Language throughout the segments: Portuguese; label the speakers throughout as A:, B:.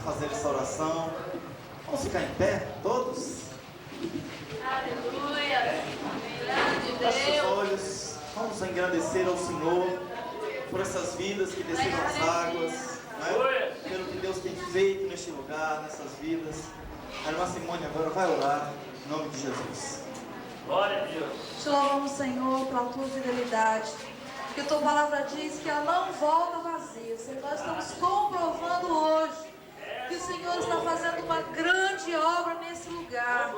A: fazer essa oração. Vamos ficar em pé, todos?
B: Aleluia!
A: Feche os olhos, vamos engrandecer ao Senhor por essas vidas que desceram as águas, né? Pelo que Deus tem feito neste lugar, nessas vidas. A irmã Simone agora vai orar, em nome de Jesus.
C: Glória a Deus.
D: Te louvamos, Senhor, pela tua fidelidade. Porque tua palavra diz que ela não volta vazia. Senhor, nós estamos comprovando hoje que o Senhor está fazendo uma grande obra nesse lugar.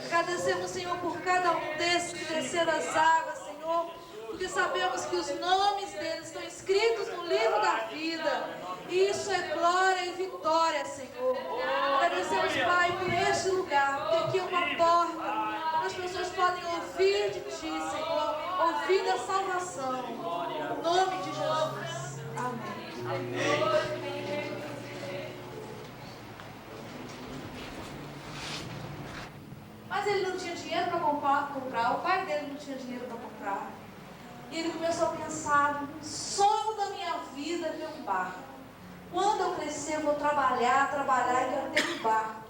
D: Agradecemos, Senhor, por cada um desses que desceram as águas, Senhor, porque sabemos que os nomes deles estão escritos no livro da vida. Isso é glória e vitória, Senhor. Agradecemos, Pai, por este lugar, porque aqui é uma porta. As pessoas podem ouvir de Ti, Senhor, ouvir da salvação. Em nome de Jesus. Amém.
A: Amém.
D: Mas ele não tinha dinheiro para comprar, o pai dele não tinha dinheiro para comprar. E ele começou a pensar: o sonho da minha vida é ter um barco. Quando eu crescer, eu vou trabalhar e quero ter um barco.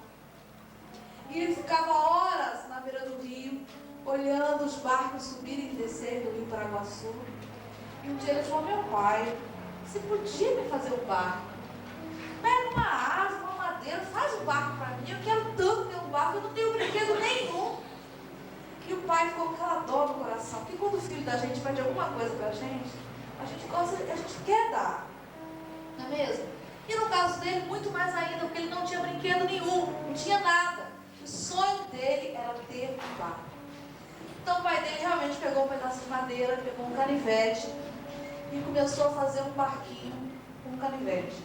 D: E ele ficava horas na beira do rio, olhando os barcos subirem e descerem do rio Paraguaçu. E um dia ele falou: meu pai, você podia me fazer um barco? Pega uma árvore, uma madeira, faz um barco para mim. Eu quero tanto ter um barco, eu não tenho brinquedo nenhum. E o pai ficou com aquela dor no coração, porque quando o filho da gente pede alguma coisa para a gente gosta, a gente quer dar, não é mesmo? E no caso dele, muito mais ainda, porque ele não tinha brinquedo nenhum, não tinha nada. O sonho dele era ter um barco. Então o pai dele realmente pegou um pedaço de madeira, pegou um canivete e começou a fazer um barquinho com um canivete.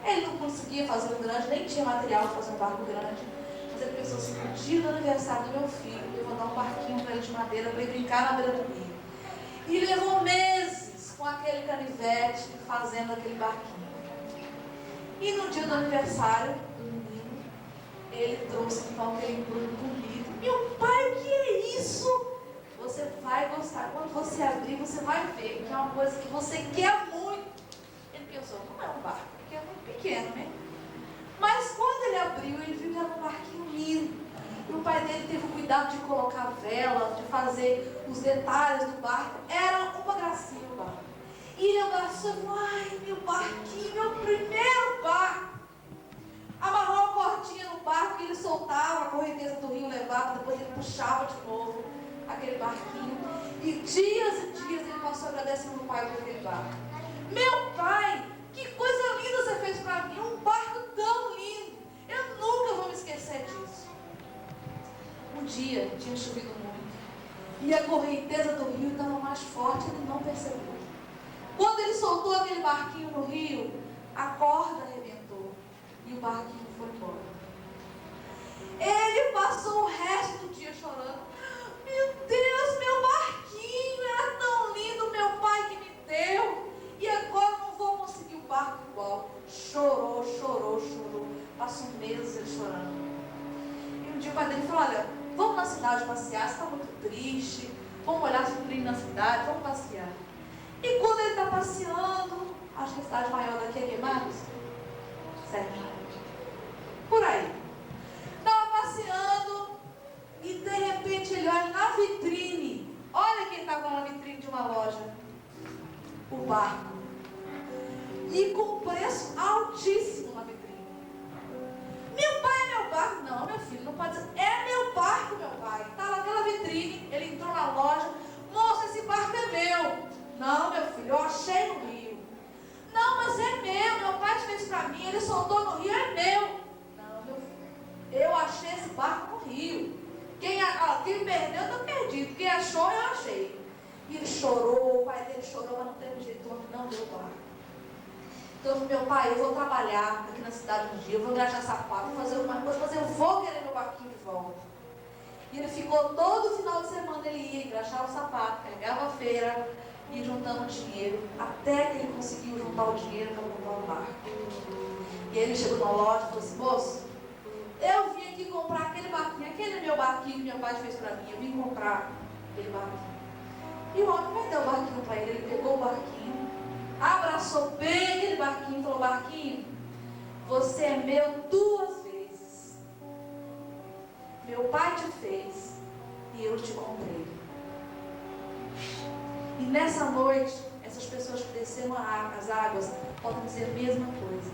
D: Ele não conseguia fazer um grande, nem tinha material para fazer um barco grande. Mas ele pensou assim: no dia do aniversário do meu filho, eu vou dar um barquinho para ele de madeira, para ele brincar na beira do rio. E levou meses com aquele canivete fazendo aquele barquinho. E no dia do aniversário do menino, ele trouxe então aquele embrulho bonito. Meu pai, o que é isso? Você vai gostar. Quando você abrir, você vai ver que é uma coisa que você quer muito. Ele pensou: não é um barco, porque é muito pequeno, né? Mas quando ele abriu, ele viu que era um barquinho lindo. E o pai dele teve o cuidado de colocar vela, de fazer os detalhes do barco. Era uma gracinha o barco. E ele abraçou e falou: ai, meu barquinho, meu primeiro barco. Amarrou a cordinha no barco e ele soltava, a correnteza do rio levava, depois ele puxava de novo aquele barquinho. E dias e dias ele passou agradecendo o pai por aquele barco. Meu pai, que coisa linda você fez para mim, um barco tão lindo. Eu nunca vou me esquecer disso. Um dia tinha chovido muito e a correnteza do rio estava mais forte, ele não percebeu. Quando ele soltou aquele barquinho no rio, a corda arrebentou e o barquinho foi embora. Ele passou o resto do dia chorando. Meu Deus, meu barquinho era tão lindo, meu pai que me deu. E agora eu não vou conseguir o barco igual. Chorou. Passou meses ele chorando. E um dia o pai dele falou: olha, vamos na cidade passear, você está muito triste. Vamos olhar as vitrines na cidade, vamos passear. E quando ele está passeando, acho que a cidade maior daqui é Queimados? Certo? Por aí. Estava passeando e de repente ele olha na vitrine. Olha quem estava na vitrine de uma loja. O barco. E com preço altíssimo na vitrine. Meu pai é meu barco? Não, meu filho, não pode dizer. É meu barco, meu pai. Estava naquela vitrine, ele entrou na loja. Moça, esse barco é meu. Não, meu filho, eu achei no rio. Não, mas é meu pai fez para mim, ele soltou no rio, é meu. Não, meu filho, eu achei esse barco no rio. Quem perdeu, está perdido. Quem achou, eu achei. E ele chorou, o pai dele chorou, mas não teve jeito, não deu barco. Então, meu pai, eu vou trabalhar aqui na cidade um dia, eu vou engraxar sapato, vou fazer alguma coisa, mas eu vou querer meu barquinho de volta. E ele ficou todo final de semana, ele ia engraxar o sapato, pegava a feira, e juntando dinheiro, até que ele conseguiu juntar o dinheiro para comprar o barco. E aí ele chegou na loja e falou assim: moço, eu vim aqui comprar aquele barquinho, aquele meu barquinho que meu pai fez para mim, eu vim comprar aquele barquinho. E o homem vai dar o barquinho para ele, ele pegou o barquinho, abraçou bem aquele barquinho e falou: barquinho, Você é meu 2 vezes. Meu pai te fez e eu te comprei. E nessa noite, essas pessoas que desceram as águas podem dizer a mesma coisa.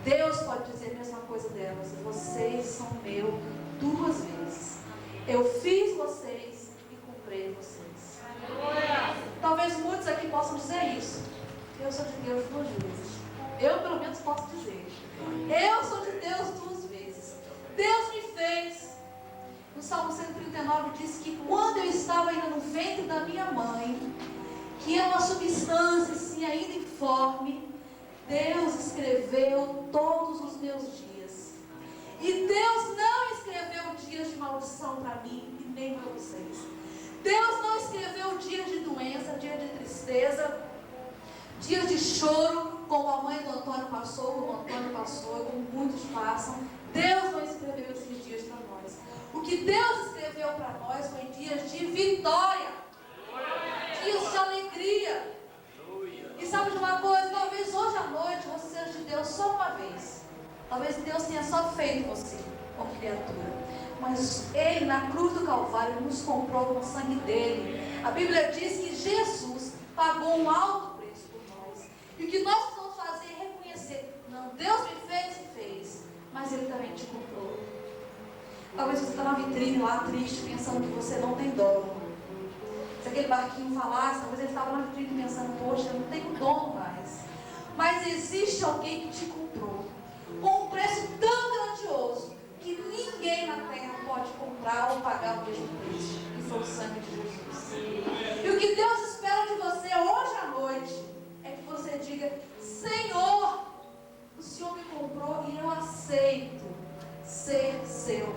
D: Deus pode dizer a mesma coisa delas. Vocês são meu 2 vezes. Eu fiz vocês e comprei vocês. Talvez muitos aqui possam dizer isso. Eu sou de Deus 2 vezes. Eu pelo menos posso dizer. Eu sou de Deus 2 vezes. Deus me fez. No Salmo 139 diz que quando eu estava ainda no ventre da minha mãe, que é uma substância assim ainda informe, Deus escreveu todos os meus dias. E Deus não escreveu dias de maldição para mim e nem para vocês. Deus não escreveu dias de doença, dias de tristeza, dias de choro, como a mãe do Antônio passou, como o Antônio passou, como muitos passam. Deus não escreveu esses dias para nós. O que Deus escreveu para nós foi dias de vitória, dias de alegria. E sabe de uma coisa? Talvez hoje à noite você seja de Deus só uma vez. Talvez Deus tenha só feito você como criatura. Mas Ele na cruz do Calvário nos comprou com o sangue dele. A Bíblia diz que Jesus pagou um alto preço por nós. E o que nós precisamos fazer é reconhecer: não, Deus me fez, mas Ele também te comprou. Talvez você está na vitrine lá triste, pensando que você não tem dono. Se aquele barquinho falasse, talvez ele estava na vitrine pensando: poxa, eu não tenho dono mais. Mas existe alguém que te comprou com um preço tão grandioso que ninguém na terra pode comprar ou pagar o mesmo preço, que foi o sangue de Jesus. E o que Deus espera de você hoje à noite é que você diga: Senhor, o Senhor me comprou e eu aceito ser seu.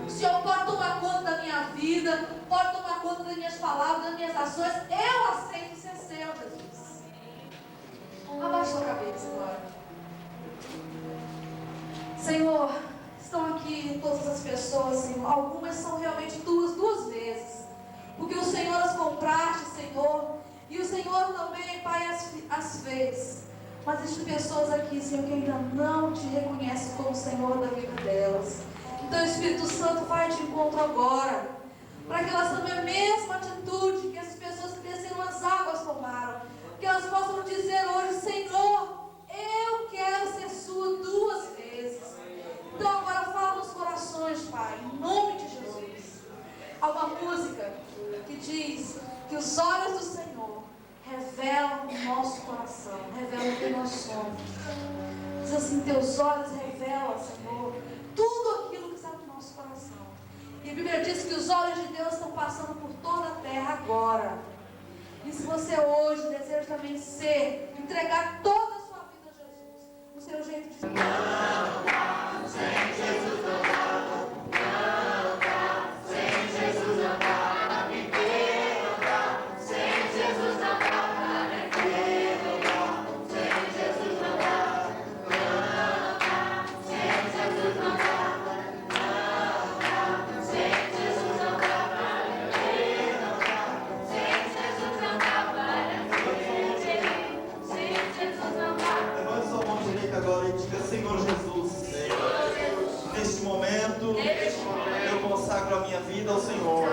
D: O Senhor pode tomar conta da minha vida, pode tomar conta das minhas palavras, das minhas ações. Eu aceito ser seu, Jesus. Abaixa sua cabeça agora. Senhor, estão aqui todas as pessoas, Senhor. Algumas são realmente duas vezes, porque o Senhor as compraste, Senhor, e o Senhor também, Pai, as fez. Mas existem pessoas aqui, Senhor, que ainda não te reconhecem como Senhor da vida delas. Então o Espírito Santo vai de encontro agora, para que elas tomem a mesma atitude que essas pessoas que desceram as águas tomaram. Que elas possam dizer hoje: Senhor, eu quero ser sua 2 vezes. Então agora fala nos corações, Pai, em nome de Jesus. Há uma música que diz que os olhos do Senhor revelam o nosso coração, revelam quem nós somos. Diz assim: teus olhos revelam, Senhor, tudo aquilo que está no nosso coração. E a Bíblia diz que os olhos de Deus estão passando por toda a terra agora. E se você hoje deseja também entregar toda a sua vida a Jesus, o seu jeito de ser. Sem Jesus não dá, não dá. Sem Jesus não dá para viver, não dá. Sem Jesus não dá para viver, não dá. Sem Jesus não dá, não dá. Sem Jesus não dá.
A: Agora e diga: Senhor Jesus, neste momento eu consagro a minha vida ao Senhor.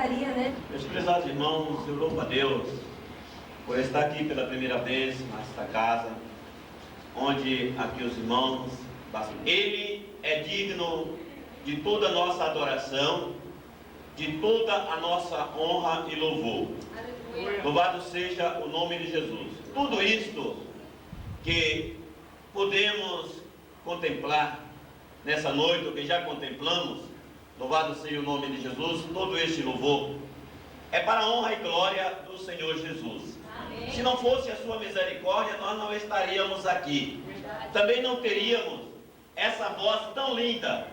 D: gostaria, né?
B: Meus prezados irmãos, eu louvo a Deus por estar aqui pela primeira vez nesta casa, onde aqui os irmãos, Ele é digno de toda a nossa adoração, de toda a nossa honra e louvor. Louvado seja o nome de Jesus. Tudo isto que podemos contemplar nessa noite, o que já contemplamos, louvado seja o nome de Jesus, todo este louvor é para a honra e glória do Senhor Jesus. Amém. Se não fosse a sua misericórdia, nós não estaríamos aqui. Também não teríamos essa voz tão linda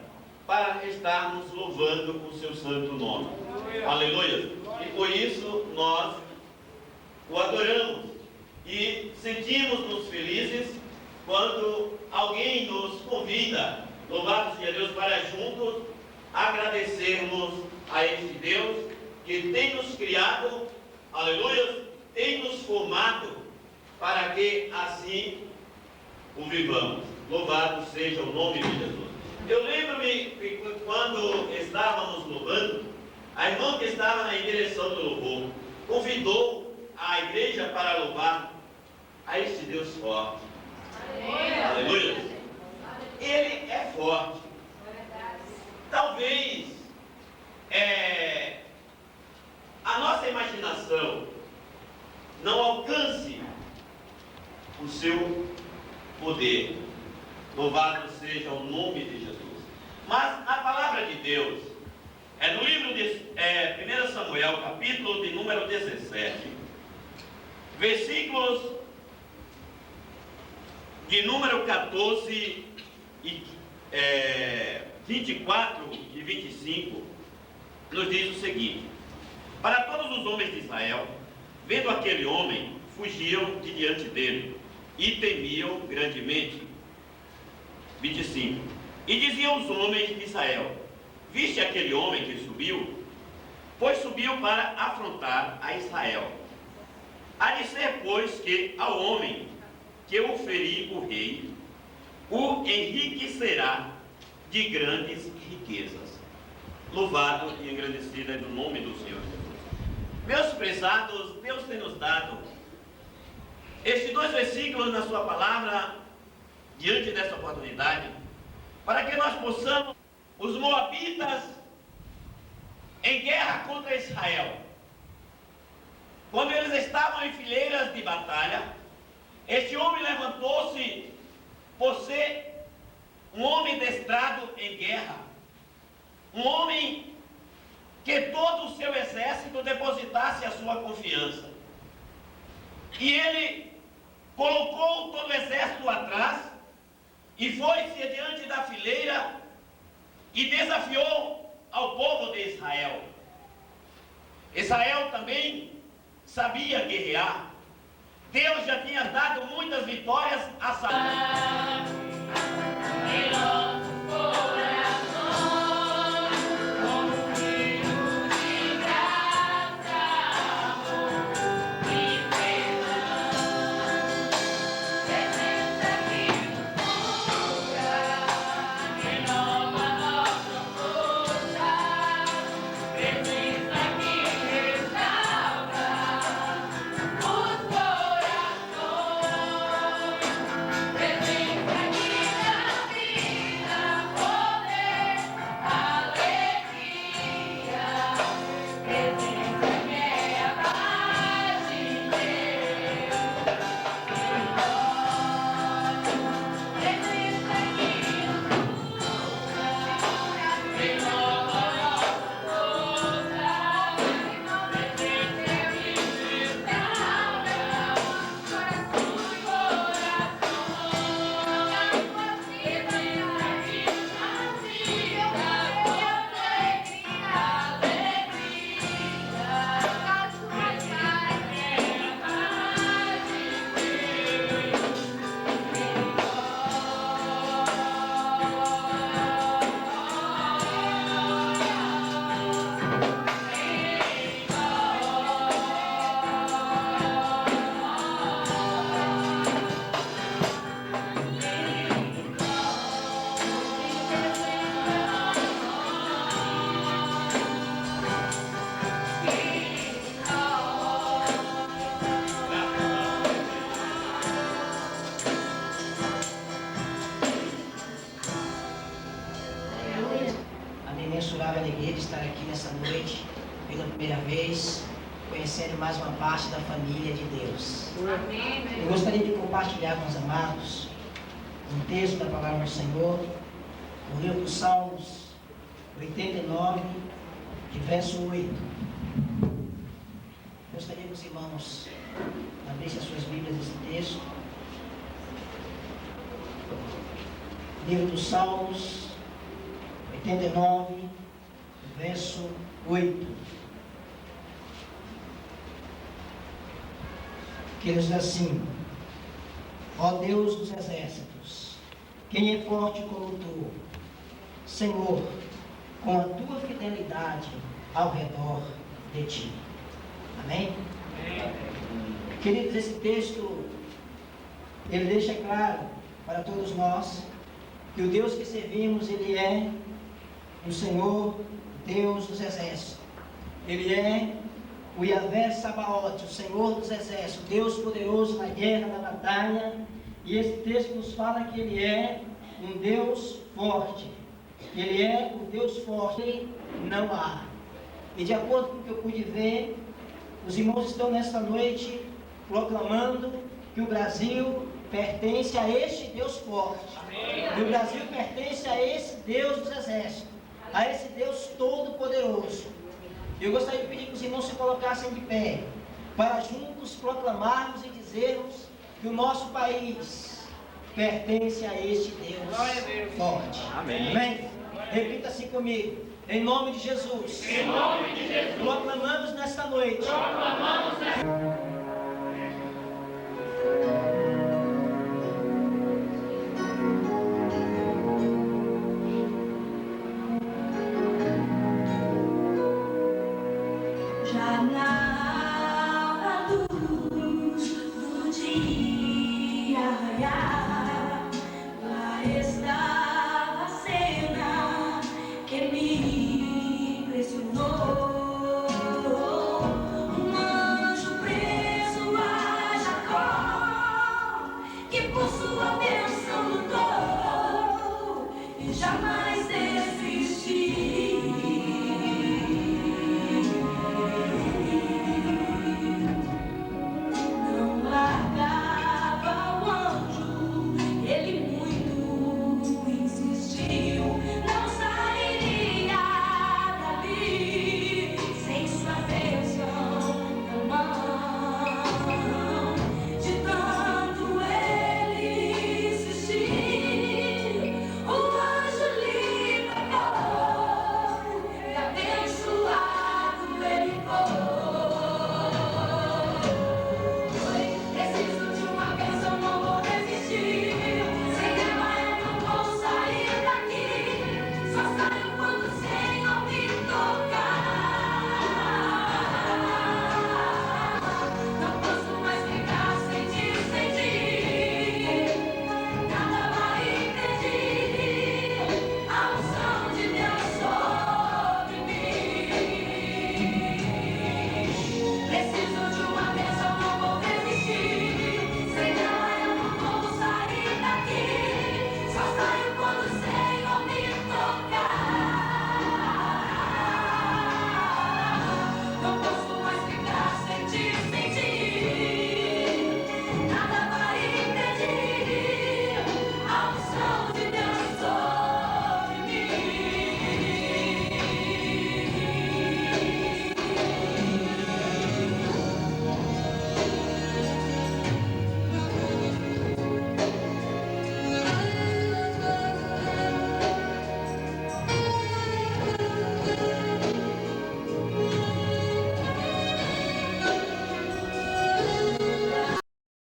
B: para estarmos louvando o seu santo nome. Aleluia. E por isso nós o adoramos e sentimos-nos felizes quando alguém nos convida, louvado seja Deus, para juntos agradecermos a este Deus que tem nos criado, aleluia, tem nos formado para que assim o vivamos. Louvado seja o nome de Jesus. Eu lembro-me que quando estávamos louvando, a irmã que estava na direção do louvor convidou a igreja para louvar a este Deus forte. Aleluia. Ele é forte. Talvez a nossa imaginação não alcance o seu poder. Louvado seja o nome de Jesus. Mas a palavra de Deus é no livro de 1 Samuel, capítulo de número 17, versículos de número 14 e 24 e 25, nos diz o seguinte: para todos os homens de Israel, vendo aquele homem, fugiam de diante dele e temiam grandemente. 25. E diziam os homens de Israel: viste aquele homem que subiu? Pois subiu para afrontar a Israel. Há de ser, pois, que ao homem que o ferir o rei, o enriquecerá de grandes riquezas. Louvado e engrandecido é do nome do Senhor Jesus. Meus prezados, Deus tem nos dado estes dois versículos na sua palavra, diante dessa oportunidade, para que nós possamos, os moabitas em guerra contra Israel, quando eles estavam em fileiras de batalha, este homem levantou-se por ser um homem destrado em guerra, um homem que todo o seu exército depositasse a sua confiança. E ele colocou todo o exército atrás e foi-se adiante da fileira e desafiou ao povo de Israel. Israel também sabia guerrear. Deus já tinha dado muitas vitórias a Saul.
C: Presença uma alegria de estar aqui nessa noite, pela primeira vez, conhecendo mais uma parte da família de Deus. Eu gostaria de compartilhar com os amados um texto da palavra do Senhor, no livro dos Salmos 89, de verso 8. Gostaria que os irmãos abrissem as suas Bíblias nesse texto. Livro dos Salmos 89, verso 8. Que diz assim: ó Deus dos exércitos, quem é forte como tu, Senhor, com a tua fidelidade ao redor de ti. Amém? Queridos, esse texto, ele deixa claro para todos nós que o Deus que servimos, ele é o Senhor, Deus dos exércitos. Ele é o Yahvé Sabaote, o Senhor dos exércitos, Deus poderoso na guerra, na batalha. E esse texto nos fala que ele é um Deus forte. Ele é o Deus forte, não há. E de acordo com o que eu pude ver, os irmãos estão nesta noite proclamando que o Brasil pertence a este Deus forte. E o Brasil pertence a esse Deus dos exércitos, a esse Deus todo-poderoso. Eu gostaria de pedir que os irmãos se colocassem de pé, para juntos proclamarmos e dizermos que o nosso país pertence a este Deus forte.
B: Amém.
C: Amém? Repita assim comigo. Em nome de Jesus. Em nome de Jesus. Proclamamos nesta noite.